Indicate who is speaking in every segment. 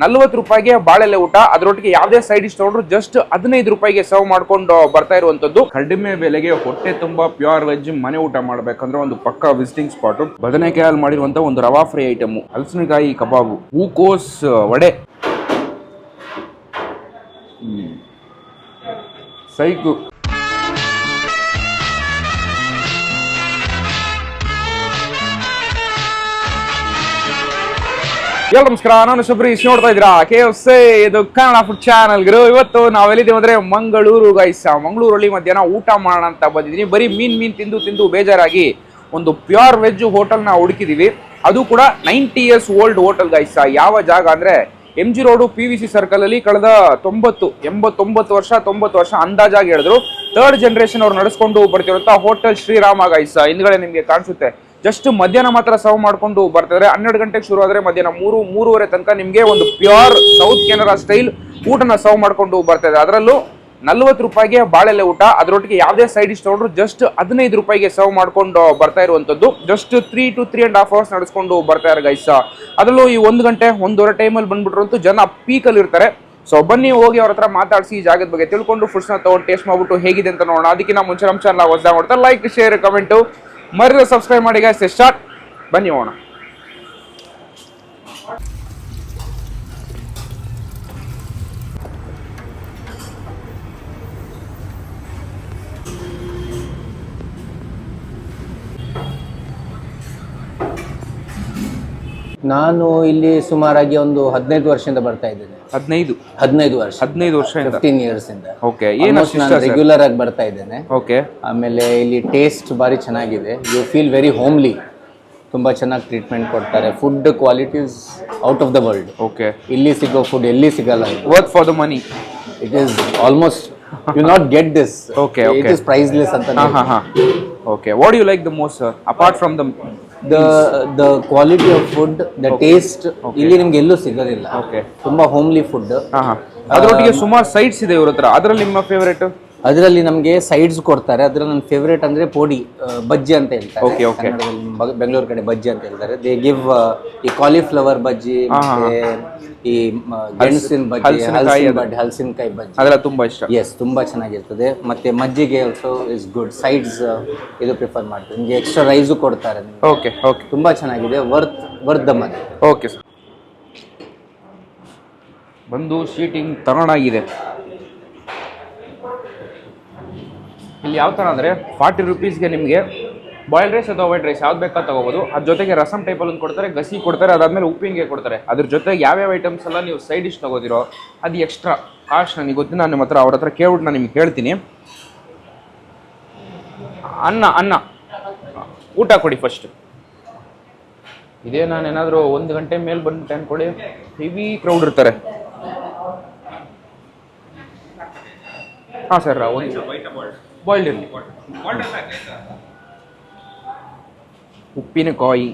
Speaker 1: 40 ರೂಪಾಯಿಗೆ ಬಾಳೆಲೆ ಊಟ, ಅದರೊಟ್ಟಿಗೆ ಯಾವುದೇ ಸೈಡ್ ಡಿಶ್ ತಗೊಂಡ್ರು ಜಸ್ಟ್ 15 ರೂಪಾಯಿಗೆ ಸರ್ವ್ ಮಾಡ್ಕೊಂಡು ಬರ್ತಾ ಇರುವಂತದ್ದು. ಕಡಿಮೆ ಬೆಲೆಗೆ ಹೊಟ್ಟೆ ತುಂಬಾ ಪ್ಯೂರ್ ವೆಜ್ ಮನೆ ಊಟ ಮಾಡ್ಬೇಕಂದ್ರೆ ಒಂದು ಪಕ್ಕಾ ವಿಸಿಟಿಂಗ್ ಸ್ಪಾಟ್. ಬದನೆಕಾಯಲ್ಲಿ ಮಾಡಿರುವಂತ ಒಂದು ರವಾ ಫ್ರೈ ಐಟಮ್, ಹಲಸಿನಕಾಯಿ ಕಬಾಬು, ಹೂಕೋಸ್ ವಡೆ, ಸೈಕು. ನಮಸ್ಕಾರ, ನಾನು ಶಬರೀಶ್. ನೋಡ್ತಾ ಇದ್ದೀರಾ KFC, ಇದು ಕನ್ನಡ ಫುಡ್ ಚಾನಲ್. ಇವತ್ತು ನಾವೆಲ್ಲಿದ್ದೀವಿ ಅಂದ್ರೆ ಮಂಗಳೂರು ಗೈಸ್. ಮಂಗಳೂರಲ್ಲಿ ಮಧ್ಯಾಹ್ನ ಊಟ ಮಾಡೋಣ ಅಂತ ಬಂದಿದ್ದೀನಿ. ಬರೀ ಮೀನ್ ತಿಂದು ಬೇಜಾರಾಗಿ ಒಂದು ಪ್ಯೂರ್ ವೆಜ್ ಹೋಟೆಲ್ನ ಹುಡುಕಿದೀವಿ. ಅದು ಕೂಡ 90 years ಓಲ್ಡ್ ಹೋಟೆಲ್ ಗೈಸ್. ಯಾವ ಜಾಗ ಅಂದ್ರೆ MG ರೋಡು PVC ಸರ್ಕಲ್ ಅಲ್ಲಿ ಕಳೆದ 89 ವರ್ಷ ಅಂದಾಜಾಗಿ ಹೇಳಿದ್ರು. 3rd ಜನರೇಷನ್ ಅವ್ರು ನಡೆಸ್ಕೊಂಡು ಬರ್ತಿರುವಂತ ಹೋಟೆಲ್ ಶ್ರೀರಾಮ ಗೈಸ್. ಹಿಂದ್ಗಡೆ ನಿಮ್ಗೆ ಕಾಣಿಸುತ್ತೆ. ಜಸ್ಟ್ ಮಧ್ಯಾಹ್ನ ಮಾತ್ರ ಸರ್ವ್ ಮಾಡ್ಕೊಂಡು ಬರ್ತಿದ್ರೆ. 12 ಗಂಟೆಗೆ ಶುರು ಆದ್ರೆ ಮಧ್ಯಾಹ್ನ 3-3:30 ತನಕ ನಿಮ್ಗೆ ಒಂದು ಪ್ಯೂರ್ ಸೌತ್ ಕೆನರಾ ಸ್ಟೈಲ್ ಊಟನ ಸರ್ವ್ ಮಾಡ್ಕೊಂಡು ಬರ್ತಾ ಇದೆ. ಅದರಲ್ಲೂ 40 ರೂಪಾಯಿಗೆ ಬಾಳೆಲೆ ಊಟ, ಅದರೊಟ್ಟಿಗೆ ಯಾವುದೇ ಸೈಡ್ ಡಿಶ್ ತಗೊಂಡ್ರು ಜಸ್ಟ್ 15 ರೂಪಾಯಿಗೆ ಸರ್ವ್ ಮಾಡ್ಕೊಂಡು ಬರ್ತಾ ಇರುವಂತದ್ದು. ಜಸ್ಟ್ 3 to 3.5 hours ನಡೆಸ್ಕೊಂಡು ಬರ್ತಾ ಇರೋ ಗೈಸ್. ಅದರಲ್ಲೂ ಈ 1 ಗಂಟೆ 1:30 ಟೈಮಲ್ಲಿ ಬಂದ್ಬಿಟ್ರಂತೂ ಜನ ಪೀಕಲ್ಲಿ ಇರ್ತಾರೆ. ಸೊ ಬನ್ನಿ ಹೋಗಿ ಅವ್ರ ಹತ್ರ ಮಾತಾಡಿಸಿ ಈ ಜಾಗದ ಬಗ್ಗೆ ತಿಳ್ಕೊಂಡು ಫುಡ್ಸ್ನ ತಗೊಂಡು ಟೇಸ್ಟ್ ಮಾಡ್ಬಿಟ್ಟು ಹೇಗಿದೆ ಅಂತ ನೋಡೋಣ. ಅದಕ್ಕಿಂತ ಮುಂಚೆ ನಮ್ಮ ಚಾನಲ್ ಹೊಸದಾಗಿ ನೋಡ್ತಾರೆ, ಲೈಕ್, ಶೇರ್, ಕಮೆಂಟು ಮರಿದ ಸಬ್ಸ್ಕ್ರೈಬ್ ಮಾಡಿ ಗೈಸ್. ಸ್ಟಾರ್ಟ್, ಬನ್ನಿ ಹೋಗೋಣ.
Speaker 2: ನಾನು ಇಲ್ಲಿ ಸುಮಾರಾಗಿ ಒಂದು 15 ವರ್ಷದಿಂದ ಬರ್ತಾ ಇದ್ದೇನೆ. 15 ವರ್ಷ 15 ಇಯರ್ಸ್ ಇಂದ.
Speaker 1: ಓಕೆ,
Speaker 2: ನಾನು ರೆಗ್ಯುಲರ್ ಆಗಿ ಬರ್ತಾ ಇದ್ದೇನೆ.
Speaker 1: ಓಕೆ,
Speaker 2: ಆಮೇಲೆ ಇಲ್ಲಿ ಟೇಸ್ಟ್ ಬಾರಿ ಚೆನ್ನಾಗಿದೆ. You feel very homely. ತುಂಬಾ ಚೆನ್ನಾಗಿ ಟ್ರೀಟ್ಮೆಂಟ್ ಕೊಡ್ತಾರೆ. Food quality is out of the world.
Speaker 1: Okay,
Speaker 2: ಇಲ್ಲಿ ಸಿಗೋ ಫುಡ್ ಎಲ್ಲಿ ಸಿಗಲ್ಲ.
Speaker 1: Worth for the money.
Speaker 2: It is almost you not get this.
Speaker 1: Okay,
Speaker 2: it is priceless ಅಂತ.
Speaker 1: Okay, what do you like the most apart from
Speaker 2: the quality of food, the taste ಇಲ್ಲಿ ನಿಮ್ಗೆ ಎಲ್ಲೂ ಸಿಗೋದಿಲ್ಲ.
Speaker 1: Okay,
Speaker 2: ತುಂಬಾ homely food.
Speaker 1: ಅದರೊಟ್ಟಿಗೆ ಸುಮಾರು sides ಇದೆ ಇವ್ರ ಹತ್ರ. ಅದರಲ್ಲಿ ನಿಮ್ಮ ಫೇವರೇಟ್?
Speaker 2: ಅದರಲ್ಲಿ ನಮಗೆ ಸೈಡ್ಸ್ ಕೊಡ್ತಾರೆ. ಅದ್ರಲ್ಲಿ ನನ್ನ ಫೇವರೇಟ್ ಅಂದ್ರೆ ಪೋಡಿ ಬಜ್ಜಿ ಅಂತ ಹೇಳ್ತಾರೆ. ಕನ್ನಡದಲ್ಲಿ ಬೆಂಗಳೂರು ಕಡೆ ಬಜ್ಜಿ ಅಂತ ಹೇಳ್ತಾರೆ. ದೇ ಗಿವ್ ಈ ಕಾಲಿಫ್ಲವರ್ ಬಜ್ಜಿ, ಮತ್ತೆ ಈ ಗೆಣಸಿನ ಬಜ್ಜಿ, ಹಲಸಿನಕಾಯಿ ಬಜ್ಜಿ,
Speaker 1: ಅದೆಲ್ಲ ತುಂಬಾ ಇಷ್ಟ.
Speaker 2: ಎಸ್, ತುಂಬಾ ಚೆನ್ನಾಗಿರ್ತದೆ. ಮತ್ತೆ ಮಜ್ಜಿಗೆ ಆಲ್ಸೋ ಇಸ್ ಗುಡ್. ಸೈಡ್ಸ್ ಇದು ಪ್ರಿಫರ್ ಮಾಡ್ತಾರೆ. ನಿಮಗೆ ಎಕ್ಸ್ಟ್ರಾ ರೈಸು ಕೊಡ್ತಾರೆ.
Speaker 1: ಓಕೆ ಓಕೆ,
Speaker 2: ತುಂಬಾ ಚೆನ್ನಾಗಿದೆ. Worth the money.
Speaker 1: Okay sir, ಬಂದು ಸೀಟಿಂಗ್ ತಗೊಂಡಾಗಿದೆ. ಇಲ್ಲಿ ಯಾವ ಥರ ಅಂದರೆ 40 ರೂಪೀಸ್ಗೆ ನಿಮಗೆ ಬಾಯ್ಲ್ಡ್ ರೈಸ್ ಅಥವಾ ವೈಟ್ ರೈಸ್ ಯಾವ್ದು ಬೇಕಾದ ತೊಗೋಬೋದು. ಅದ್ರ ಜೊತೆಗೆ ರಸಮ್ ಟೈಪಲ್ಲಿ ಒಂದು ಕೊಡ್ತಾರೆ, ಗಸಿ ಕೊಡ್ತಾರೆ, ಅದಾದಮೇಲೆ ಉಪ್ಪಿನಗೆ ಕೊಡ್ತಾರೆ. ಅದ್ರ ಜೊತೆಗೆ ಯಾವ್ಯಾವ ಐಟಮ್ಸ್ ಎಲ್ಲ ನೀವು ಸೈಡ್ ಡಿಶ್ ತೊಗೋದಿರೋ ಅದು ಎಕ್ಸ್ಟ್ರಾ ಕಾಸ್ಟ್ ನನಗೆ ಗೊತ್ತಿಲ್ಲ. ನಾನು ನಿಮ್ಮ ಹತ್ರ ಅವ್ರ ಹತ್ರ ಕೇಳ್ಬಿಟ್ಟು ನಾನು ನಿಮ್ಗೆ ಹೇಳ್ತೀನಿ. ಅನ್ನ ಊಟ ಕೊಡಿ ಫಸ್ಟ್. ಇದೇ ನಾನೇನಾದರೂ 1 ಗಂಟೆ ಮೇಲೆ ಬಂದ್ಬಿಟ್ಟೆ ಅಂದ್ಕೊಳ್ಳಿ, ಹೆವಿ ಕ್ರೌಡ್ ಇರ್ತಾರೆ. ಹಾಂ ಸರ್, ಒಂದು ಬಾಯ್ಲ್ಡ್ ಇರಲಿ. ಉಪ್ಪಿನಕಾಯಿ,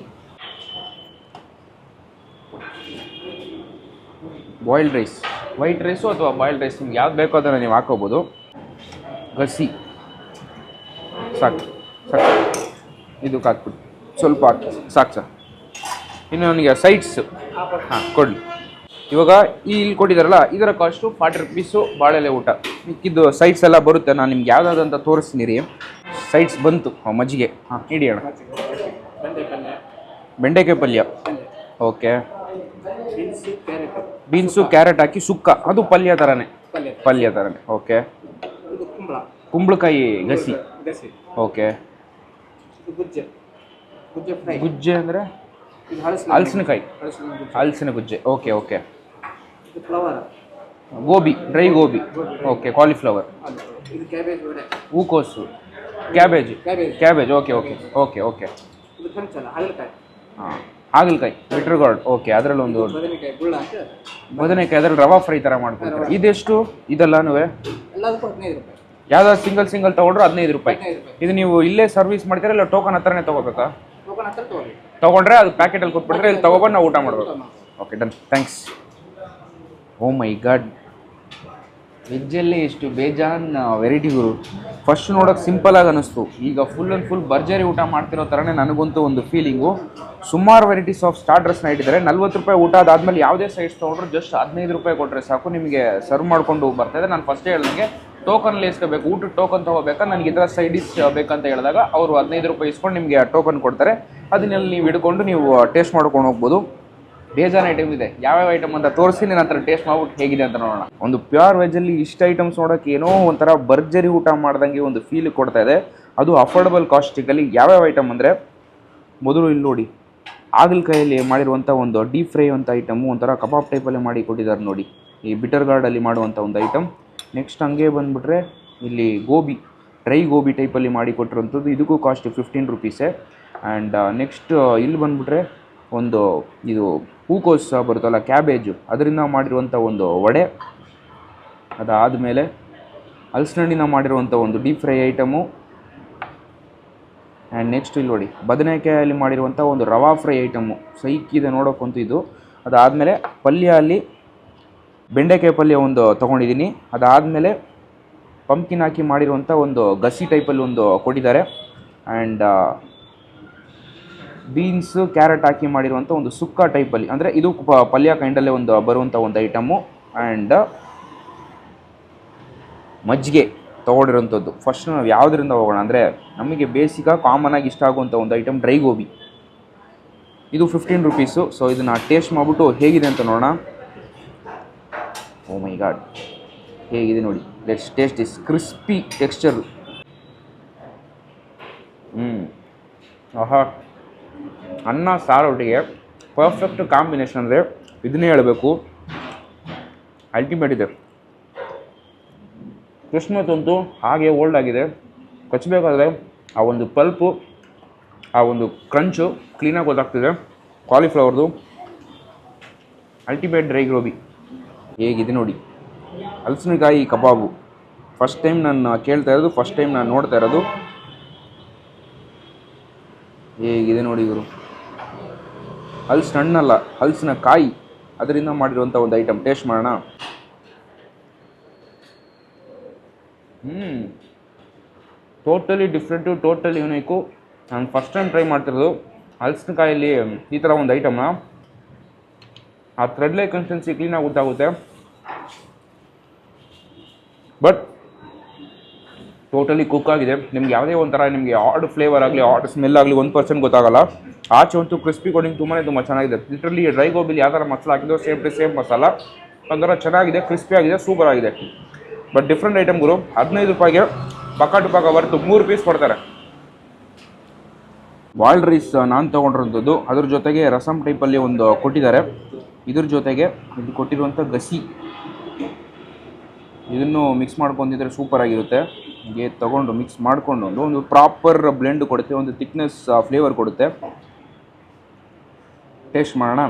Speaker 1: ಬಾಯ್ಲ್ಡ್ ರೈಸ್, ವೈಟ್ ರೈಸು ಅಥವಾ ಬಾಯ್ಲ್ಡ್ ರೈಸ್ ನಿಮ್ಗೆ ಯಾವ್ದು ಬೇಕೋ ಅದನ್ನು ನೀವು ಹಾಕೋಬೋದು. ಗಸಿ ಸಾಕು, ಇದು ಹಾಕ್ಬಿಟ್ಟು ಸ್ವಲ್ಪ ಹಾಕಿ ಸಾಕು ಸರ್. ಇನ್ನು ನನಗೆ ಸೈಡ್ಸ್ ಕೊಡಲಿ. ಇವಾಗ ಇಲ್ಲಿ ಕೊಟ್ಟಿದ್ದಾರಲ್ಲ, ಇದರ ಕಾಸ್ಟು 40 ರೂಪೀಸು ಬಾಳೆಲೆ ಊಟ. ಮಿಕ್ಕಿದ್ದು ಸೈಡ್ಸ್ ಎಲ್ಲ ಬರುತ್ತೆ. ನಾನು ನಿಮ್ಗೆ ಯಾವ್ದಾದಂತ ತೋರಿಸ್ತೀನಿ ರೀ. ಸೈಡ್ಸ್ ಬಂತು, ಮಜ್ಜಿಗೆ. ಇಡಿ ಅಣ್ಣ. ಬೆಂಡೆಕಾಯಿ ಪಲ್ಯ. ಓಕೆ, ಬೀನ್ಸು ಕ್ಯಾರೆಟ್ ಹಾಕಿ ಸುಕ್ಕ, ಅದು ಪಲ್ಯ ಥರನೇ. ಓಕೆ, ಕುಂಬಳಕಾಯಿ ಗಸಿ. ಓಕೆ, ಗುಜ್ಜೆ ಅಂದರೆ ಹಲಸಿನ ಗುಜ್ಜೆ. Okay okay, gobi, dry gobi. Okay, cauliflower, ಹೂಕೋಸು, cabbage. Okay okay okay okay, ಹಾಂ, ಹಾಗಲಕಾಯಿ, ಬಿಟ್ರ್ ಗಾರ್ಡ್. ಓಕೆ, ಅದರಲ್ಲಿ ಒಂದು ಬದನೆಕಾಯಿ, ಅದರಲ್ಲಿ ರವಾ ಫ್ರೈ ಥರ ಮಾಡ್ಕೊಡ್ತಾರೆ. ಇದೆಷ್ಟು? ಇದೆಲ್ಲನೂ ಯಾವ್ದಾದ್ರು ಸಿಂಗಲ್ ತೊಗೊಂಡ್ರು 15 ರೂಪಾಯಿ. ಇದು ನೀವು ಇಲ್ಲೇ ಸರ್ವಿಸ್ ಮಾಡ್ತೀರಾ ಇಲ್ಲ ಟೋಕನ್ ಹತ್ರನೇ ತೊಗೋಬೇಕಾ? ತೊಗೊಂಡ್ರೆ ಅದು ಪ್ಯಾಕೆಟಲ್ಲಿ ಕೊಟ್ಬಿಟ್ರೆ ಇಲ್ಲಿ ತೊಗೊಬಂದು ನಾವು ಊಟ ಮಾಡಬೇಕು. Okay, done, thanks. Oh my god, ವೆಜ್ಜಲ್ಲಿ ಎಷ್ಟು ಬೇಜಾನ್ ವೆರೈಟಿ ಗುರು. ಫಸ್ಟ್ ನೋಡೋಕೆ ಸಿಂಪಲ್ ಆಗಿ ಅನ್ನಿಸ್ತು, ಈಗ ಫುಲ್ ಆ್ಯಂಡ್ ಫುಲ್ ಭರ್ಜರಿ ಊಟ ಮಾಡ್ತಿರೋ ಥರನೇ ನನಗಂತೂ ಒಂದು ಫೀಲಿಂಗು. ಸುಮಾರು ವೆರೈಟೀಸ್ ಆಫ್ ಸ್ಟಾರ್ಟರ್ಸ್ನ ಇಟ್ಟಿದ್ದಾರೆ. 40 ರೂಪಾಯಿ ಊಟ ಅದಾದಮೇಲೆ ಯಾವುದೇ ಸೈಡ್ಸ್ ತೊಗೊಂಡ್ರು ಜಸ್ಟ್ 15 ರೂಪಾಯಿ ಕೊಟ್ಟರೆ ಸಾಕು, ನಿಮಗೆ ಸರ್ವ್ ಮಾಡ್ಕೊಂಡು ಬರ್ತಾಯಿದೆ. ನಾನು ಫಸ್ಟೇ ಹೇಳ್ದಂಗೆ ಟೋಕನ್ ಇಸ್ಕೋಬೇಕು, ಊಟದ ಟೋಕನ್ ತೊಗೋಬೇಕಾ, ನನಗೆ ಇದರ ಸೈಡ್ ಡಿಶ್ ಬೇಕಂತ ಹೇಳಿದಾಗ ಅವರು 15 ರೂಪಾಯಿ ಇಸ್ಕೊಂಡು ನಿಮಗೆ ಟೋಕನ್ ಕೊಡ್ತಾರೆ. ಅದನ್ನೆಲ್ಲ ನೀವು ಹಿಡ್ಕೊಂಡು ನೀವು ಟೇಸ್ಟ್ ಮಾಡ್ಕೊಂಡು ಹೋಗ್ಬೋದು. ಬೇಜಾನ್ ಐಟಮ್ ಇದೆ, ಯಾವ್ಯಾವ ಐಟಮ್ ಅಂತ ತೋರಿಸಿ ನನ್ನ ಹತ್ರ ಟೇಸ್ಟ್ ಮಾಡ್ಬಿಟ್ಟು ಹೇಗಿದೆ ಅಂತ ನೋಡೋಣ. ಒಂದು ಪ್ಯೂರ್ ವೆಜ್ಜಲ್ಲಿ ಇಷ್ಟು ಐಟಮ್ಸ್ ನೋಡೋಕೆ ಏನೋ ಒಂಥರ ಭರ್ಜರಿ ಊಟ ಮಾಡ್ದಂಗೆ ಒಂದು ಫೀಲ್ ಕೊಡ್ತಾ ಇದೆ, ಅದು ಅಫೋರ್ಡಬಲ್ ಕಾಸ್ಟಿಗಲ್ಲಿ. ಯಾವ್ಯಾವ ಐಟಮ್ ಅಂದರೆ ಮೊದಲು ಇಲ್ಲಿ ನೋಡಿ, ಹಾಗಲಕಾಯಲ್ಲಿ ಮಾಡಿರುವಂಥ ಒಂದು ಡೀಪ್ ಫ್ರೈ ಅಂತ ಐಟಮು, ಒಂಥರ ಕಬಾಬ್ ಟೈಪಲ್ಲಿ ಮಾಡಿ ಕೊಟ್ಟಿದ್ದಾರೆ ನೋಡಿ, ಈ ಬಿಟರ್ ಗಾರ್ಡಲ್ಲಿ ಮಾಡುವಂಥ ಒಂದು ಐಟಮ್. ನೆಕ್ಸ್ಟ್ ಹಂಗೆ ಬಂದುಬಿಟ್ರೆ ಇಲ್ಲಿ ಗೋಬಿ, ಡ್ರೈ ಗೋಬಿ ಟೈಪಲ್ಲಿ ಮಾಡಿ ಕೊಟ್ಟಿರೋಂಥದ್ದು, ಇದಕ್ಕೂ ಕಾಸ್ಟ್ 15 ರೂಪೀಸೇ. ಆ್ಯಂಡ್ ನೆಕ್ಸ್ಟ್ ಇಲ್ಲಿ ಬಂದುಬಿಟ್ರೆ ಒಂದು ಇದು ಹೂಕೋಸ್ ಬರುತ್ತಲ್ಲ, ಕ್ಯಾಬೇಜು, ಅದರಿಂದ ಮಾಡಿರುವಂಥ ಒಂದು ವಡೆ. ಅದಾದಮೇಲೆ ಹಲಸಿನಹಣ್ಣಿನ ಮಾಡಿರುವಂಥ ಒಂದು deep fry item. And next ಇಲ್ಲಿ ನೋಡಿ, ಬದನೆಕಾಯಲ್ಲಿ ಮಾಡಿರುವಂಥ ಒಂದು ರವಾ ಫ್ರೈ ಐಟಮು, ಸೈಕಿದೆ ನೋಡೋಕ್ಕಂತೂ ಇದು. ಅದಾದಮೇಲೆ ಪಲ್ಯ ಅಲ್ಲಿ ಬೆಂಡೆಕಾಯಿ ಪಲ್ಯ ಒಂದು ತೊಗೊಂಡಿದ್ದೀನಿ. ಅದಾದಮೇಲೆ ಪಂಪ್ಕಿನ್ ಹಾಕಿ ಮಾಡಿರುವಂಥ ಒಂದು ಗಸಿ ಟೈಪಲ್ಲಿ ಒಂದು ಕೊಟ್ಟಿದ್ದಾರೆ. ಆ್ಯಂಡ್ ಬೀನ್ಸು ಕ್ಯಾರೆಟ್ ಹಾಕಿ ಮಾಡಿರುವಂಥ ಒಂದು ಸುಕ್ಕ ಟೈಪಲ್ಲಿ, ಅಂದರೆ ಇದು ಪಲ್ಯ ಕೈಂಡಲ್ಲೇ ಒಂದು ಬರುವಂಥ ಒಂದು ಐಟಮು. ಆ್ಯಂಡ್ ಮಜ್ಜಿಗೆ ತೊಗೊಂಡಿರೋಂಥದ್ದು. ಫಸ್ಟ್ ನಾವು ಯಾವುದರಿಂದ ಹೋಗೋಣ ಅಂದರೆ, ನಮಗೆ ಬೇಸಿಕಾಗಿ ಕಾಮನಾಗಿ ಇಷ್ಟ ಆಗುವಂಥ ಒಂದು ಐಟಮ್ ಡ್ರೈ ಗೋಬಿ, ಇದು 15 ರೂಪೀಸು. ಸೊ ಇದನ್ನು ಟೇಸ್ಟ್ ಮಾಡಿಬಿಟ್ಟು ಹೇಗಿದೆ ಅಂತ ನೋಡೋಣ. ಓ ಮೈ ಗಾಡ್, ಹೇಗಿದೆ ನೋಡಿ, let's taste this crispy texture. ಆಹಾ, ಅನ್ನ ಸಾರು ಒಟ್ಟಿಗೆ ಪರ್ಫೆಕ್ಟ್ ಕಾಂಬಿನೇಷನ್ ಅಂದರೆ ಇದನ್ನೇ ಹೇಳಬೇಕು, ಅಲ್ಟಿಮೇಟ್ ಇದೆ. ಕ್ರಿಸ್ಮಸ್ ಅಂತೂ ಹಾಗೆ ಓಲ್ಡ್ ಆಗಿದೆ, ಕಚ್ಚಬೇಕಾದ್ರೆ ಆ ಒಂದು ಪಲ್ಪು, ಆ ಒಂದು ಕ್ರಂಚು ಕ್ಲೀನಾಗಿ ಗೊತ್ತಾಗ್ತಿದೆ. ಕಾಲಿಫ್ಲವರ್ದು ಅಲ್ಟಿಮೇಟ್ ಡ್ರೈ ಗೋಬಿ ಹೇಗಿದೆ ನೋಡಿ. ಹಲಸಿನಕಾಯಿ ಕಬಾಬು ಫಸ್ಟ್ ಟೈಮ್ ನಾನು ಕೇಳ್ತಾ ಇರೋದು, ಫಸ್ಟ್ ಟೈಮ್ ನಾನು ನೋಡ್ತಾ ಇರೋದು. ಹೇಗಿದೆ ನೋಡಿ ಇವರು, ಹಲಸಿನ ಹಣ್ಣಲ್ಲ, ಹಲಸಿನ ಕಾಯಿ, ಅದರಿಂದ ಮಾಡಿರುವಂಥ ಒಂದು ಐಟಮ್. ಟೇಸ್ಟ್ ಮಾಡೋಣ. Totally different, totally unique. ನಾನು ಫಸ್ಟ್ ಟೈಮ್ ಟ್ರೈ ಮಾಡ್ತಿರೋದು ಹಲಸಿನಕಾಯಲ್ಲಿ ಈ ಥರ ಒಂದು ಐಟಮ್ನ. ಆ ಥ್ರೆಡ್ ಲೈಕ್ ಕನ್ಸಿಸ್ಟೆನ್ಸಿ ಕ್ಲೀನಾಗಿ ಗೊತ್ತಾಗುತ್ತೆ, ಬಟ್ ಟೋಟಲಿ ಕುಕ್ ಆಗಿದೆ. ನಿಮ್ಗೆ ಯಾವುದೇ ಒಂಥರ ನಿಮಗೆ ಆಡ್ ಫ್ಲೇವರ್ ಆಗಲಿ, ಆಡ್ ಸ್ಮೆಲ್ ಆಗಲಿ 1% ಗೊತ್ತಾಗಲ್ಲ. ಆಚೆ ಅಂತೂ ಕ್ರಿಸ್ಪಿ ಕೋಟಿಂಗ್ ತುಂಬ ಚೆನ್ನಾಗಿದೆ. ಲಿಟ್ರಲಿ ಡ್ರೈ ಗೋಬಿಲಿ ಯಾವ ಥರ ಮಸಾಲ ಹಾಕಿದ್ರು ಸೇಮ್ ಮಸಾಲ, ಒಂಥರ ಚೆನ್ನಾಗಿದೆ, ಕ್ರಿಸ್ಪಿ ಆಗಿದೆ, ಸೂಪರ್ ಆಗಿದೆ. ಬಟ್ ಡಿಫ್ರೆಂಟ್ ಐಟಮ್ಗಳು 15 ರೂಪಾಯಿಗೆ ಪಕ್ಕ ಟು ಪಕ್ಕ ಹೊರತು 3 ಪೀಸ್ ಕೊಡ್ತಾರೆ. ಬಾಯ್ಲ್ಡ್ ರೈಸ್ ನಾನು ತೊಗೊಂಡಿರೋಂಥದ್ದು, ಅದ್ರ ಜೊತೆಗೆ ರಸಮ್ ಟೈಪಲ್ಲಿ ಒಂದು ಕೊಟ್ಟಿದ್ದಾರೆ. ಇದ್ರ ಜೊತೆಗೆ ಇದು ಕೊಟ್ಟಿರುವಂಥ ಗಸಿ, ಇದನ್ನು ಮಿಕ್ಸ್ ಮಾಡ್ಕೊಂಡಿದ್ರೆ ಸೂಪರ್ ಆಗಿರುತ್ತೆ. ಹೀಗೆ ತೊಗೊಂಡು ಮಿಕ್ಸ್ ಮಾಡಿಕೊಂಡು ಒಂದು ಪ್ರಾಪರ್ ಬ್ಲೆಂಡ್ ಕೊಡುತ್ತೆ, ಒಂದು ಥಿಕ್ನೆಸ್ ಫ್ಲೇವರ್ ಕೊಡುತ್ತೆ. ಟೇಸ್ಟ್ ಮಾಡೋಣ.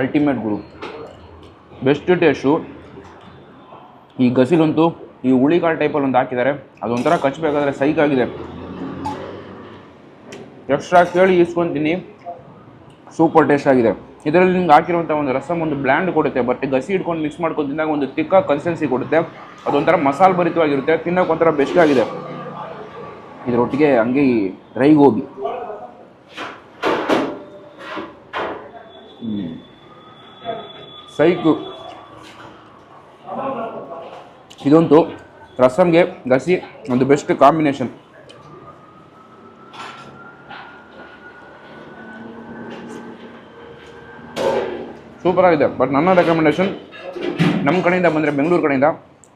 Speaker 1: ಅಲ್ಟಿಮೇಟ್ ಗುರು, ಬೆಸ್ಟ್ ಟೇಸ್ಟು. ಈ ಗಸಿಲಂತೂ ಈ ಹುಳಿಕಾಳು ಟೈಪಲ್ಲಿ ಒಂದು ಹಾಕಿದ್ದಾರೆ, ಅದೊಂಥರ ಕಚ್ಚಬೇಕಾದ್ರೆ ಸೈಕಾಗಿದೆ. ಎಕ್ಸ್ಟ್ರಾ ಕೇಳಿ ಇಸ್ಕೊತೀನಿ, ಸೂಪರ್ ಟೇಸ್ಟ್ ಆಗಿದೆ. ಇದರಲ್ಲಿ ನಿಮ್ಗೆ ಹಾಕಿರುವಂಥ ಒಂದು ರಸಮ್ ಒಂದು ಬ್ಲ್ಯಾಂಡ್ ಕೊಡುತ್ತೆ, ಬಟ್ ಗಸಿ ಹಿಡ್ಕೊಂಡು ಮಿಕ್ಸ್ ಮಾಡ್ಕೊಂಡು ತಿಂದಾಗ ಒಂದು ತಿಕ್ಕ ಕನ್ಸಿಸ್ಟೆನ್ಸಿ ಕೊಡುತ್ತೆ. ಅದೊಂಥರ ಮಸಾಲ ಭರಿತವಾಗಿರುತ್ತೆ, ತಿನ್ನೋಕೆ ಒಂಥರ ಬೆಸ್ಟ್ ಆಗಿದೆ. ಇದರೊಟ್ಟಿಗೆ ಹಂಗೆ ಈ ಡ್ರೈ ಗೋಬಿ, ಸೈಕು. ಇದಂತೂ ರಸಮ್ಗೆ ಗಸಿ ಒಂದು ಬೆಸ್ಟ್ ಕಾಂಬಿನೇಷನ್. ಸೂಪರ್ ಆಗಿದೆ. ಬಟ್ ನನ್ನ ರೆಕಮೆಂಡೇಷನ್, ನಮ್ಮ ಕಡೆಯಿಂದ ಬಂದರೆ ಬೆಂಗಳೂರು ಕಡೆಯಿಂದ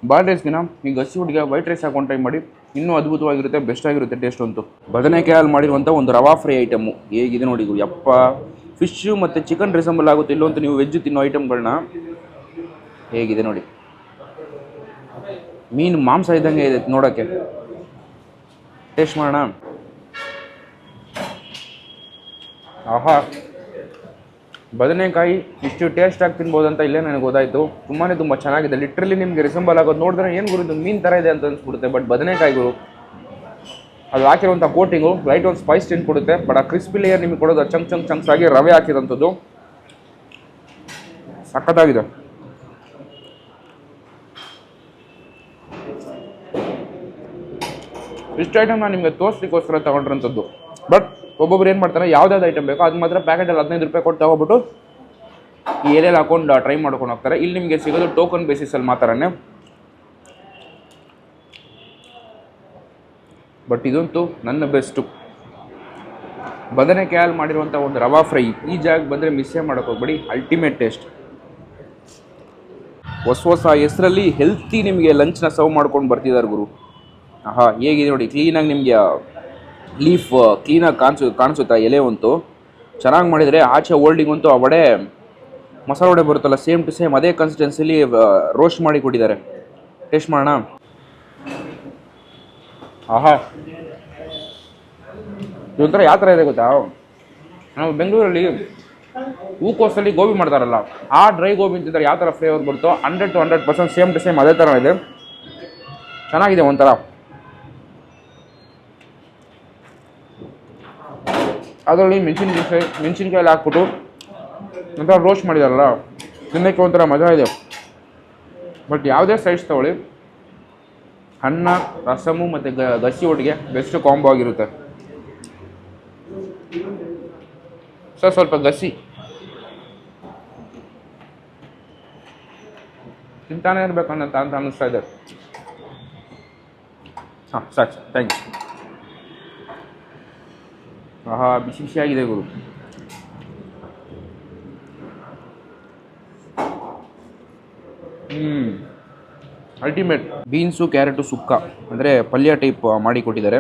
Speaker 1: ಬಾಯ್ಲ್ಡ್ ರೈಸ್ಗಿನ ಈ ಗಸಿ ಹುಡುಗ ವೈಟ್ ರೈಸ್ ಹಾಕೊಂಡು ಟ್ರೈ ಮಾಡಿ, ಇನ್ನೂ ಅದ್ಭುತವಾಗಿರುತ್ತೆ, ಬೆಸ್ಟ್ ಆಗಿರುತ್ತೆ ಟೇಸ್ಟ್ ಅಂತೂ. ಬದನೆಕಾಯಲ್ಲಿ ಮಾಡಿರುವಂಥ ಒಂದು ರವಾ ಫ್ರೈ ಐಟಮು ಹೇಗಿದೆ ನೋಡಿ. ಯಪ್ಪ, ಫಿಶ್ಶು ಮತ್ತು ಚಿಕನ್ ರಿಸಂಬಲ್ ಆಗುತ್ತೆ ಇಲ್ಲೊಂದು ನೀವು ವೆಜ್ ತಿನ್ನೋ ಐಟಮ್ಗಳನ್ನ. ಹೇಗಿದೆ ನೋಡಿ, ಮೀನು ಮಾಂಸ ಇದ್ದಂಗೆ ಇದೆ ನೋಡೋಕ್ಕೆ. ಟೇಸ್ಟ್ ಮಾಡೋಣ. ಆಹಾ, ಬದನೆಕಾಯಿ ಇಷ್ಟು ಟೇಸ್ಟಾಗಿ ತಿನ್ಬೋದು ಅಂತ ಇಲ್ಲೇ ನನಗೆ ಗೊತ್ತಾಯಿತು. ತುಂಬ ಚೆನ್ನಾಗಿದೆ. ಲಿಟ್ರಲಿ ನಿಮಗೆ ರಿಸಂಬಲ್ ಆಗೋದು ನೋಡಿದ್ರೆ ಏನು ಗುರು ಇದು ಮೀನು ಥರ ಇದೆ ಅಂತ ಅನ್ಸ್ಬಿಡುತ್ತೆ. ಬಟ್ ಬದನೆಕಾಯಿಗಳು ಅದು ಹಾಕಿರುವಂಥ ಕೋಟಿಂಗು ಲೈಟ್ ಒಂದು ಸ್ಪೈಸ್ ಟೆಂಟ್ ಕೊಡುತ್ತೆ. ಬಟ್ ಆ ಕ್ರಿಸ್ಪಿ ಲೇಯರ್ ನಿಮಗೆ ಕೊಡೋದು ಚಂಕ್ಸ್ ಆಗಿ ರವೆ ಹಾಕಿರೋಂಥದ್ದು. ಸಖತ್ತಾಗಿದೆ. ಇಷ್ಟು ಐಟಮ್ ನಾನು ನಿಮಗೆ ತೋರಿಸ್ಲಿಕ್ಕೋಸ್ಕರ ತಗೊಂಡಿರೋಂಥದ್ದು. ಬಟ್ ಒಬ್ಬೊಬ್ರು ಏನು ಮಾಡ್ತಾರೆ, ಯಾವ್ದಾವ್ದು ಐಟಮ್ ಬೇಕೋ ಅದು ಮಾತ್ರ ಪ್ಯಾಕೆಟಲ್ಲಿ 15 ರೂಪಾಯಿ ಕೊಟ್ಟು ತಗೊಬಿಟ್ಟು ಈ ಎಲೆಯಲ್ಲಿ ಹಾಕೊಂಡು ಟ್ರೈ ಮಾಡ್ಕೊಂಡು ಹೋಗ್ತಾರೆ. ಇಲ್ಲಿ ನಿಮಗೆ ಸಿಗೋದು ಟೋಕನ್ ಬೇಸಿಸಲ್ಲಿ ಮಾತ್ರನೇ. ಬಟ್ ಇದಂತೂ ನನ್ನ ಬೆಸ್ಟು. ಬದನೆಕಾಯಲ್ಲಿ ಮಾಡಿರುವಂಥ ಒಂದು ರವಾ ಫ್ರೈ ಈ ಜಾಗಕ್ಕೆ ಬಂದರೆ ಮಿಸ್ಸೇ ಮಾಡೋಕೆ ಹೋಗ್ಬೇಡಿ. Ultimate taste. ಹೊಸ ಹೆಸರಲ್ಲಿ ಹೆಲ್ತಿ ನಿಮಗೆ ಲಂಚ್ನ ಸರ್ವ್ ಮಾಡ್ಕೊಂಡು ಬರ್ತಿದ್ದಾರೆ ಗುರು. ಹೇಗಿದೆ ನೋಡಿ, ಕ್ಲೀನಾಗಿ ನಿಮಗೆ ಲೀಫ್ ಕ್ಲೀನಾಗಿ ಕಾಣಿಸುತ್ತಾ ಎಲೆ ಅಂತೂ ಚೆನ್ನಾಗಿ ಮಾಡಿದರೆ. ಆಚೆ ಹೋಲ್ಡಿಂಗ್ ಅಂತೂ ಆ ವಡೆ ಮಸಾಲೆ ವಡೆ ಬರುತ್ತಲ್ಲ, ಸೇಮ್ ಟು ಸೇಮ್ ಅದೇ ಕನ್ಸಿಸ್ಟೆನ್ಸಿಲಿ ರೋಸ್ಟ್ ಮಾಡಿ ಕೊಟ್ಟಿದ್ದಾರೆ. ಟೇಸ್ಟ್ ಮಾಡೋಣ. ಇದೊಂಥರ ಯಾವ ಥರ ಇದೆ ಗೊತ್ತಾ, ನಾವು ಬೆಂಗಳೂರಲ್ಲಿ ಹೂಕೋಸಲ್ಲಿ ಗೋಬಿ ಮಾಡ್ತಾರಲ್ಲ, ಆ ಡ್ರೈ ಗೋಬಿ ಅಂತಿದ್ರೆ ಯಾವ ಥರ ಫ್ಲೇವರ್ ಬರುತ್ತೋ 100 to 100% ಸೇಮ್ ಟು ಸೇಮ್ ಅದೇ ಥರ ಇದೆ. ಚೆನ್ನಾಗಿದೆ ಒಂಥರ. ಅದರಲ್ಲಿ ಮೆಣಸಿನ್ಕಾಯಲ್ಲಿ ಹಾಕ್ಬಿಟ್ಟು ಒಂಥರ ರೋಸ್ಟ್ ಮಾಡಿದಾರಲ್ಲ, ತಿನ್ನೋಕ್ಕೆ ಒಂಥರ ಮಜಾ ಇದೆ. ಬಟ್ ಯಾವುದೇ ಸೈಡ್ಸ್ ತಗೊಳ್ಳಿ, ಅನ್ನ, ರಸಮು ಮತ್ತು ಗಸಿ ಒಟ್ಟಿಗೆ ಬೆಸ್ಟ್ ಕಾಂಬೋ ಆಗಿರುತ್ತೆ. ಸ್ವಲ್ಪ ಗಸಿ ತಿಂತಾನೆ ಇರಬೇಕಂತ ಅಂತ ಅನ್ನಿಸ್ತಾ ಇದೆ. ಸಾಕು, ಥ್ಯಾಂಕ್ಸ್. ಬಿಸಿ ಬಿಸಿಯಾಗಿದೆ ಗುರು. ಅಲ್ಟಿಮೇಟ್. ಬೀನ್ಸು, ಕ್ಯಾರೆಟು ಸುಕ್ಕ ಅಂದರೆ ಪಲ್ಯ ಟೈಪ್ ಮಾಡಿ ಕೊಟ್ಟಿದ್ದಾರೆ.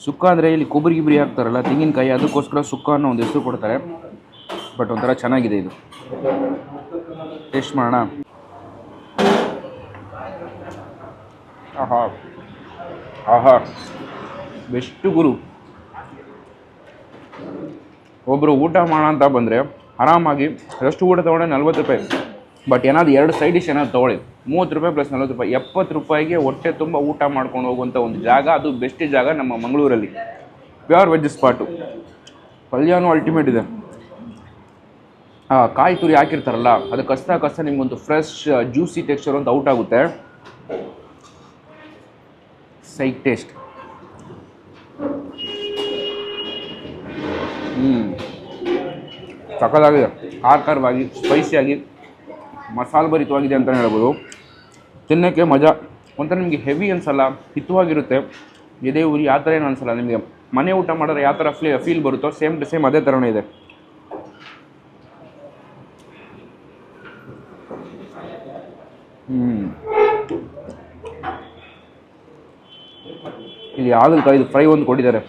Speaker 1: ಸುಕ್ಕ ಅಂದರೆ ಇಲ್ಲಿ ಕೊಬ್ಬರಿ ಗಿಬ್ಬರಿ ಹಾಕ್ತಾರಲ್ಲ, ತೆಂಗಿನಕಾಯಿ, ಅದಕ್ಕೋಸ್ಕರ ಸುಕ್ಕ ಅನ್ನೋ ಒಂದು ಹೆಸರು ಕೊಡ್ತಾರೆ. ಬಟ್ ಒಂಥರ ಚೆನ್ನಾಗಿದೆ ಇದು. ಟೇಸ್ಟ್ ಮಾಡೋಣ. ಬೆಸ್ಟು ಗುರು. ಒಬ್ಬರು ಊಟ ಮಾಡೋಣ ಅಂತ ಬಂದರೆ ಆರಾಮಾಗಿ ಎಷ್ಟು ಊಟ ತೊಗೊಂಡ್ರೆ 40 ರೂಪಾಯಿ. ಬಟ್ ಏನಾದ್ರು 2 ಸೈಡ್ ಡಿಶ್ ಏನಾದ್ರು ತೊಗೊಳ್ಳಿ 30 ರೂಪಾಯಿ ಪ್ಲಸ್ 40 ರೂಪಾಯಿ, 70 ರೂಪಾಯಿಗೆ ಹೊಟ್ಟೆ ತುಂಬ ಊಟ ಮಾಡ್ಕೊಂಡು ಹೋಗುವಂಥ ಒಂದು ಜಾಗ. ಅದು ಬೆಸ್ಟ್ ಜಾಗ ನಮ್ಮ ಮಂಗಳೂರಲ್ಲಿ. Pure veg spot. ಪಲ್ಯನೂ ಅಲ್ಟಿಮೇಟ್ ಇದೆ. ಕಾಯಿ ತುರಿ ಹಾಕಿರ್ತಾರಲ್ಲ, ಅದು ಕಸ್ತಾ ನಿಮಗೊಂದು ಫ್ರೆಶ್ ಜ್ಯೂಸಿ ಟೆಕ್ಸ್ಚರ್ ಅಂತ ಔಟ್ ಆಗುತ್ತೆ. Psych taste. ಸಕ್ಕತ್ತಾಗಿದೆ. ಖಾರವಾಗಿ, ಸ್ಪೈಸಿಯಾಗಿ, ಮಸಾಲೆ ಭರಿತವಾಗಿದೆ ಅಂತಲೇ ಹೇಳ್ಬೋದು. ತಿನ್ನೋಕ್ಕೆ ಮಜಾ. ಒಂಥರ ನಿಮಗೆ ಹೆವಿ ಅನಿಸಲ್ಲ, ಹಿತವಾಗಿರುತ್ತೆ. ಎದೆ ಉರಿ ಆ ಥರ ಏನು ಅನಿಸಲ್ಲ. ನಿಮಗೆ ಮನೆ ಊಟ ಮಾಡಿದ್ರೆ ಯಾವ ಥರ ಫೀಲ್ ಬರುತ್ತೋ ಸೇಮ್ ಟು ಸೇಮ್ ಅದೇ ಥರನೇ ಇದೆ. ಇಲ್ಲಿ ಹಾಗಲಕಾಯಿ ಫ್ರೈ ಒಂದು ಕೊಟ್ಟಿದ್ದಾರೆ.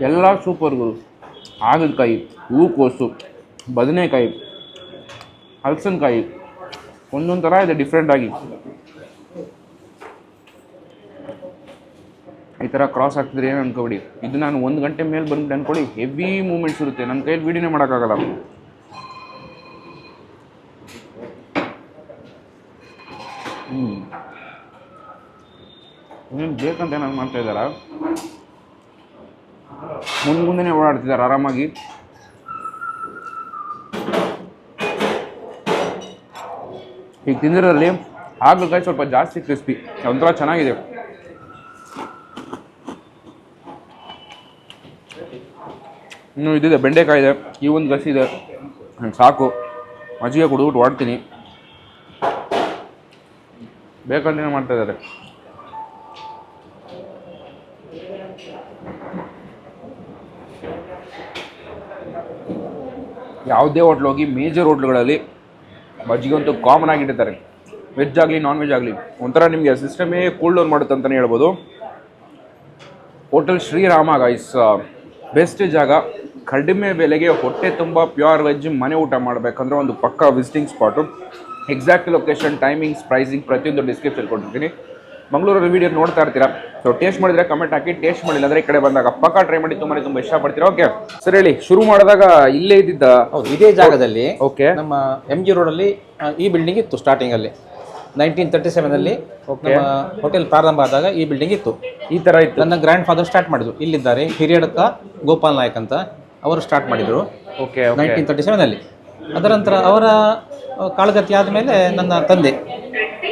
Speaker 1: ಎಲ್ಲ ಸೂಪರ್ಗಳು. ಹಾಗಲಕಾಯಿ, ಹೂಕೋಸು, ಬದನೆಕಾಯಿ, ಹಲಸಿನಕಾಯಿ, ಒಂದೊಂದು ಥರ ಇದೆ ಡಿಫ್ರೆಂಟಾಗಿ. ಈ ಥರ ಕ್ರಾಸ್ ಆಗ್ತಿದ್ರೆ ಏನು ಅನ್ಕೋಬಿಡಿ. ಇದು ನಾನು 1 ಗಂಟೆ ಮೇಲೆ ಬಂದ್ಬಿಟ್ಟು ಅನ್ಕೊಳ್ಳಿ, ಹೆವಿ ಮೂಮೆಂಟ್ಸ್ ಇರುತ್ತೆ. ನನ್ನ ಕೈಯಲ್ಲಿ ವೀಡಿಯೋನೇ ಮಾಡೋಕ್ಕಾಗಲ್ಲ. ಏನು ಬೇಕಂತ ಏನಾದ್ರು ಮಾಡ್ತಾ ಇದ್ದಾರಾ? ಮುಂದೆ ಓಡಾಡ್ತಿದ್ದಾರೆ ಆರಾಮಾಗಿ. ಈಗ ತಿಂದಿರೋದ್ರಲ್ಲಿ ಹಾಗಲಕಾಯಿ ಸ್ವಲ್ಪ ಜಾಸ್ತಿ ಕ್ರಿಸ್ಪಿ, ಒಂಥರ ಚೆನ್ನಾಗಿದೆ. ಇನ್ನು ಇದಿದೆ, ಬೆಂಡೆಕಾಯಿ ಇದೆ, ಈ ಒಂದು ಗಸಿ ಇದೆ. ಸಾಕು, ಮಜ್ಜಿಗೆ ಕುಡಿದ್ಬಿಟ್ಟು ಓಡ್ತೀನಿ. ಬೇಕಂತೇನೆ ಮಾಡ್ತಾ ಇದ್ದಾರೆ. ಯಾವುದೇ ಹೋಟ್ಲ್ ಹೋಗಿ, ಮೇಜರ್ ಹೋಟ್ಲುಗಳಲ್ಲಿ ಮಜ್ಜಿಗೆ ಅಂತೂ ಕಾಮನ್ ಆಗಿಟ್ಟಿರ್ತಾರೆ. ವೆಜ್ ಆಗಲಿ ನಾನ್ ವೆಜ್ ಆಗಲಿ ಒಂಥರ ನಿಮಗೆ ಸಿಸ್ಟಮೇ ಕೂಲ್ ಡೌನ್ ಮಾಡುತ್ತೆ ಅಂತಲೇ ಹೇಳ್ಬೋದು. ಹೋಟೆಲ್ ಶ್ರೀರಾಮ ಗೈಸ್, ಬೆಸ್ಟ್ ಜಾಗ. ಕಡಿಮೆ ಬೆಲೆಗೆ ಹೊಟ್ಟೆ ತುಂಬ ಪ್ಯೂರ್ ವೆಜ್ ಮನೆ ಊಟ ಮಾಡಬೇಕಂದ್ರೆ ಒಂದು ಪಕ್ಕಾ visiting spot. Exact location, timings, pricing ಪ್ರತಿಯೊಂದು ಡಿಸ್ಕ್ರಿಪ್ಷನ್ ಕೊಟ್ಟಿರ್ತೀನಿ. ಮಂಗಳೂರಲ್ಲಿ ವೀಡಿಯೋ ನೋಡ್ತಾ ಇರ್ತೀರಾ. ಸೊ ಟೇಸ್ಟ್ ಮಾಡಿದ್ರೆ ಕಮೆಂಟ್ ಹಾಕಿ, ಟೇಸ್ಟ್ ಮಾಡಿಲ್ಲ ಅಂದರೆ ಈ ಕಡೆ ಬಂದಾಗ ಪಕ್ಕ ಟ್ರೈ ಮಾಡಿ ತುಂಬ ಇಷ್ಟಪಡ್ತೀರಾ. ಓಕೆ ಸರ್, ಹೇಳಿ. ಶುರು ಮಾಡಿದಾಗ ಇಲ್ಲೇ ಇದ್ದಿದ್ದ?
Speaker 2: ಹೌದು, ಇದೇ ಜಾಗದಲ್ಲಿ.
Speaker 1: ಓಕೆ.
Speaker 2: ನಮ್ಮ MG ರೋಡಲ್ಲಿ ಈ ಬಿಲ್ಡಿಂಗ್ ಇತ್ತು ಸ್ಟಾರ್ಟಿಂಗಲ್ಲಿ.
Speaker 3: 1937 ಅಲ್ಲಿ ನಮ್ಮ ಹೋಟೆಲ್ ಪ್ರಾರಂಭ ಆದಾಗ ಈ ಬಿಲ್ಡಿಂಗ್ ಇತ್ತು.
Speaker 1: ಈ ತರ ಇತ್ತು.
Speaker 3: ನನ್ನ ಗ್ರ್ಯಾಂಡ್ ಫಾದರ್ ಸ್ಟಾರ್ಟ್ ಮಾಡಿದ್ರು. ಇಲ್ಲಿದ್ದಾರೆ ಹಿರಿಯಡ್ಕ ಗೋಪಾಲ್ ನಾಯಕ್ ಅಂತ, ಅವರು ಸ್ಟಾರ್ಟ್ ಮಾಡಿದ್ರು 1937 ಅಲ್ಲಿ. ಅದರ ನಂತರ ಅವರ ಕಾಳಗತಿ ಆದಮೇಲೆ ನನ್ನ ತಂದೆ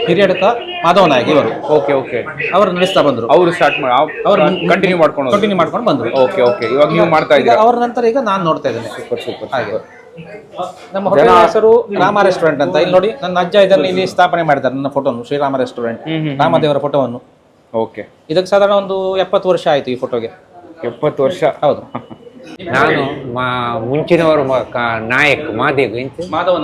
Speaker 3: ಹಿರಿಯಡ್ಕ ಮಾಧವ ನಾಯಕ್ ಇವರು ಅವರು ನಡೆಸ್ತಾ ಬಂದರು.
Speaker 1: ಅವರು ಸ್ಟಾರ್ಟ್ ಮಾಡಿ ಅವರು ಕಂಟಿನ್ಯೂ ಮಾಡ್ಕೊಂಡು
Speaker 3: ಬಂದರು.
Speaker 1: ಇವಾಗ ನೀವು ಮಾಡ್ತಾ ಇದ್ದೀರಾ.
Speaker 3: ಅವರ ನಂತರ ಈಗ ನಾನು ನೋಡ್ತಾ ಇದ್ದೇನೆ. ಸೂಪರ್ ಹಾಗೆ ನಮ್ಮ ಹೋಟೆಲ್ ಹೆಸರು ರಾಮ ರೆಸ್ಟೋರೆಂಟ್ ಅಂತ. ಇಲ್ಲಿ ನೋಡಿ, ನನ್ನ ಅಜ್ಜ ಇದನ್ನು ಇಲ್ಲಿ ಸ್ಥಾಪನೆ ಮಾಡಿದ್ದಾರೆ. ನನ್ನ ಫೋಟೋನು ಶ್ರೀರಾಮ ರೆಸ್ಟೋರೆಂಟ್, ರಾಮದೇವರ ಫೋಟೋವನ್ನು. ಇದಕ್ಕೆ ಸಾಧಾರಣ ಒಂದು 70 ವರ್ಷ ಆಯ್ತು ಈ ಫೋಟೋಗೆ.
Speaker 1: 70 ವರ್ಷ?
Speaker 3: ಹೌದು.
Speaker 4: ನಾನು ಮುಂಚಿನವರು ಮಾಧವ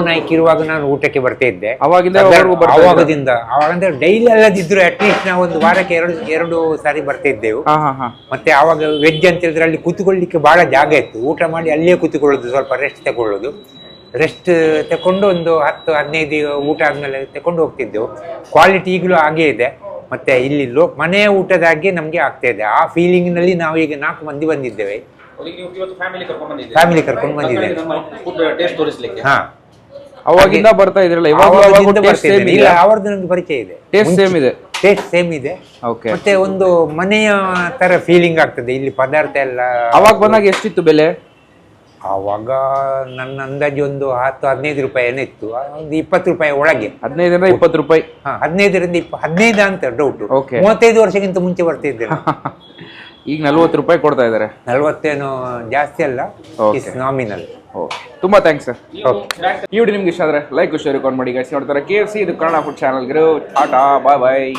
Speaker 4: ನಾಯಕ್ ಇರುವಾಗ ನಾನು ಊಟಕ್ಕೆ ಬರ್ತಾ ಇದ್ದೆ. ಅವಾಗದಿಂದ ಅವಾಗಂದ್ರೆ ಡೈಲಿ ಅಲ್ಲದಿದ್ರು ಅಟ್ಲೀಸ್ಟ್ ನಾವು ಒಂದು ವಾರಕ್ಕೆ ಎರಡು ಸಾರಿ ಬರ್ತಾ ಇದ್ದೆವು. ಮತ್ತೆ ಆವಾಗ ವೆಜ್ ಅಂತ ಹೇಳಿದ್ರೆ ಅಲ್ಲಿ ಕೂತ್ಕೊಳ್ಳಿಕ್ಕೆ ಬಹಳ ಜಾಗ ಇತ್ತು. ಊಟ ಮಾಡಿ ಅಲ್ಲೇ ಕೂತ್ಕೊಳ್ಳೋದು, ಸ್ವಲ್ಪ ರೆಸ್ಟ್ ತಗೊಳ್ಳೋದು. ರೆಸ್ಟ್ ತಕೊಂಡು ಒಂದು 10-15 ಊಟ ಆದ್ಮೇಲೆ ತಕೊಂಡು ಹೋಗ್ತಿದ್ದೆವು. ಕ್ವಾಲಿಟಿ ಈಗಲೂ ಹಾಗೇ ಇದೆ. ಮತ್ತೆ ಇಲ್ಲಿ ಮನೆಯ ಊಟದಾಗೆ ನಮ್ಗೆ ಆಗ್ತಾ ಇದೆ. ಆ ಫೀಲಿಂಗ್ ನಲ್ಲಿ ನಾವು ಈಗ 4 ಮಂದಿ ಬಂದಿದ್ದೇವೆ. ಫ್ಯಾಮಿಲಿ ಕರ್ಕೊಂಡು ಬಂದಿದ್ದೇವೆ. ಹಾ,
Speaker 1: ಅವಾಗಿಂದ ಬರ್ತಾ ಇದ್ರಲ್ಲ,
Speaker 4: ಇಲ್ಲ ಅವ್ರದ್ದು ನಮ್ಗೆ ಪರಿಚಯ ಇದೆ. ಟೇಸ್ಟ್ ಸೇಮ್ ಇದೆ. ಮತ್ತೆ ಒಂದು ಮನೆಯ ತರ ಫೀಲಿಂಗ್ ಆಗ್ತದೆ. ಇಲ್ಲಿ ಪದಾರ್ಥ ಎಲ್ಲ
Speaker 1: ಅವಾಗ ಬಂದಾಗ ಎಷ್ಟಿತ್ತು ಬೆಲೆ?
Speaker 4: ಆವಾಗ ನನ್ನ ಅಂದಾಜು ಒಂದು 10-15 ರೂಪಾಯಿ ಏನೋ ಇತ್ತು. ಒಂದು 20 ರೂಪಾಯಿ ಒಳಗೆ.
Speaker 1: 15-20 ರೂಪಾಯಿ.
Speaker 4: 15 ಅಂತ ಡೌಟ್. 35 ವರ್ಷಕ್ಕಿಂತ ಮುಂಚೆ ಬರ್ತಾ ಇದ್ದೇನೆ.
Speaker 1: ಈಗ 40 ರೂಪಾಯಿ ಕೊಡ್ತಾ ಇದ್ದಾರೆ.
Speaker 4: 40 ಏನು ಜಾಸ್ತಿ ಅಲ್ಲ, ನಾಮಿನಲ್.
Speaker 1: ತುಂಬಾ ಥ್ಯಾಂಕ್ಸ್ ಸರ್. ಈ ವಿಡಿಯೋ ನಿಮ್ಗೆ ಇಷ್ಟ ಆದ್ರೆ ಲೈಕ್ ಶೇರ್ ಮಾಡಿ. ನೋಡ್ತಾರೆ KFC, ಇದು ಕನ್ನಡ ಫುಡ್ ಚಾನಲ್. ಟಾಟಾ, ಬಾಯ್ ಬಾಯ್.